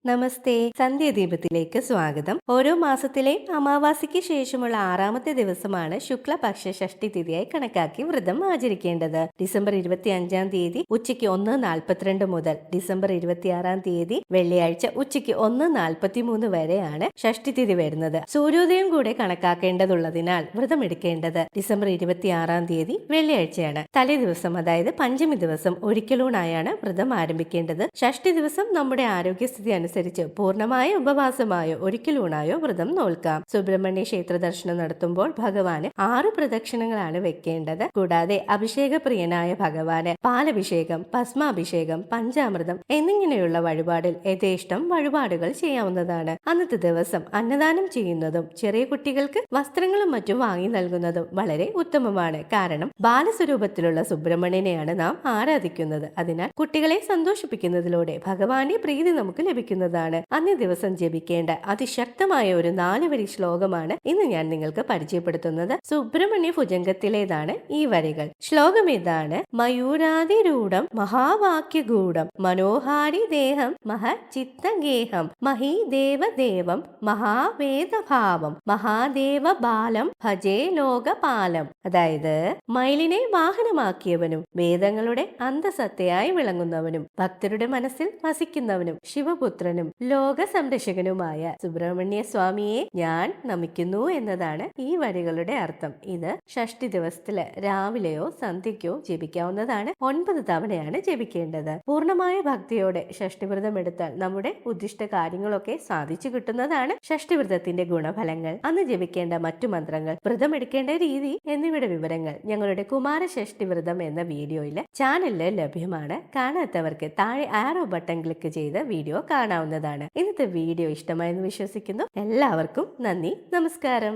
നമസ്തേ, സന്ധ്യാദീപത്തിലേക്ക് സ്വാഗതം. ഓരോ മാസത്തിലെ അമാവാസിക്ക് ശേഷമുള്ള 6ാമത്തെ ദിവസമാണ് ശുക്ലപക്ഷ ഷഷ്ടി തിഥിയായി കണക്കാക്കി വ്രതം ആചരിക്കേണ്ടത്. ഡിസംബർ 25-ാം തീയതി ഉച്ചയ്ക്ക് 1:42 മുതൽ ഡിസംബർ 26-ാം തീയതി വെള്ളിയാഴ്ച ഉച്ചയ്ക്ക് 1:43 വരെയാണ് ഷഷ്ടി തിഥി വരുന്നത്. സൂര്യോദയം കൂടെ കണക്കാക്കേണ്ടതുള്ളതിനാൽ വ്രതം എടുക്കേണ്ടത് ഡിസംബർ 26-ാം തീയതി വെള്ളിയാഴ്ചയാണ്. തലേ ദിവസം, അതായത് പഞ്ചമി ദിവസം ഒരിക്കലൂണായാണ് വ്രതം ആരംഭിക്കേണ്ടത്. ഷഷ്ടി ദിവസം നമ്മുടെ ആരോഗ്യസ്ഥിതി അനുസരിച്ച് പൂർണ്ണമായ ഉപവാസമായോ ഒരിക്കലൂണായോ വ്രതം നോൽക്കാം. സുബ്രഹ്മണ്യ ക്ഷേത്ര ദർശനം നടത്തുമ്പോൾ ഭഗവാന് 6 പ്രദക്ഷിണങ്ങളാണ് വെക്കേണ്ടത്. കൂടാതെ അഭിഷേക പ്രിയനായ ഭഗവാന് പാലഭിഷേകം, ഭസ്മാഭിഷേകം, പഞ്ചാമൃതം എന്നിങ്ങനെയുള്ള വഴിപാടിൽ യഥേഷ്ടം വഴിപാടുകൾ ചെയ്യാവുന്നതാണ്. അന്നത്തെ ദിവസം അന്നദാനം ചെയ്യുന്നതും ചെറിയ കുട്ടികൾക്ക് വസ്ത്രങ്ങളും മറ്റും വാങ്ങി നൽകുന്നതും വളരെ ഉത്തമമാണ്. കാരണം ബാലസ്വരൂപത്തിലുള്ള സുബ്രഹ്മണ്യനെയാണ് നാം ആരാധിക്കുന്നത്. അതിനാൽ കുട്ടികളെ സന്തോഷിപ്പിക്കുന്നതിലൂടെ ഭഗവാന്റെ പ്രീതി നമുക്ക് ലഭിക്കുന്നതാണ്. അന്നേ ദിവസം ജപിക്കേണ്ട അതിശക്തമായ ഒരു 4 വരി ശ്ലോകമാണ് ഇന്ന് ഞാൻ നിങ്ങൾക്ക് പരിചയപ്പെടുത്തുന്നത്. സുബ്രഹ്മണ്യ ഭുജംഗത്തിലേതാണ് ഈ വരികൾ. ശ്ലോകം ഇതാണ്: മയൂരാതിരൂഢം മഹാവാക്യഗൂഢം മനോഹാരി ദേഹം മഹചിത്തഗേഹം മഹീദേവദേവം മഹാവേദഭാവം മഹാദേവ ബാലം ഭജേ ലോകപാലം. അതായത് മയിലിനെ വാഹനമാക്കിയവനും വേദങ്ങളുടെ അന്തസത്തയായി വിളങ്ങുന്നവനും ഭക്തരുടെ മനസ്സിൽ വസിക്കുന്നവനും ശിവപുത്രനും ലോക സംരക്ഷകനുമായ സുബ്രഹ്മണ്യ സ്വാമിയെ ഞാൻ നമിക്കുന്നു എന്നതാണ് ഈ വരികളുടെ അർത്ഥം. ഇത് ഷഷ്ടി ദിവസത്തില് രാവിലെയോ സന്ധ്യയ്ക്കോ ജപിക്കാവുന്നതാണ്. 9 തവണയാണ് ജപിക്കേണ്ടത്. പൂർണ്ണമായ ഭക്തിയോടെ ഷഷ്ടിവ്രതം എടുത്താൽ നമ്മുടെ ഉദ്ദിഷ്ട കാര്യങ്ങളൊക്കെ സാധിച്ചു കിട്ടുന്നതാണ്. ഷഷ്ടിവ്രതത്തിന്റെ ഗുണഫലങ്ങൾ, അന്ന് ജപിക്കേണ്ട മറ്റു മന്ത്രങ്ങൾ, വ്രതം എടുക്കേണ്ട രീതി എന്നിവയുടെ വിവരങ്ങൾ ഞങ്ങളുടെ കുമാര ഷഷ്ടി വ്രതം എന്ന വീഡിയോയില് ചാനലില് ലഭ്യമാണ്. കാണാത്തവർക്ക് താഴെ ആരോ ബട്ടൺ ക്ലിക്ക് ചെയ്ത് വീഡിയോ കാണാവുന്നതാണ്. ഇന്നത്തെ വീഡിയോ ഇഷ്ടമായെന്ന് വിശ്വസിക്കുന്നു. എല്ലാവർക്കും നന്ദി, നമസ്കാരം.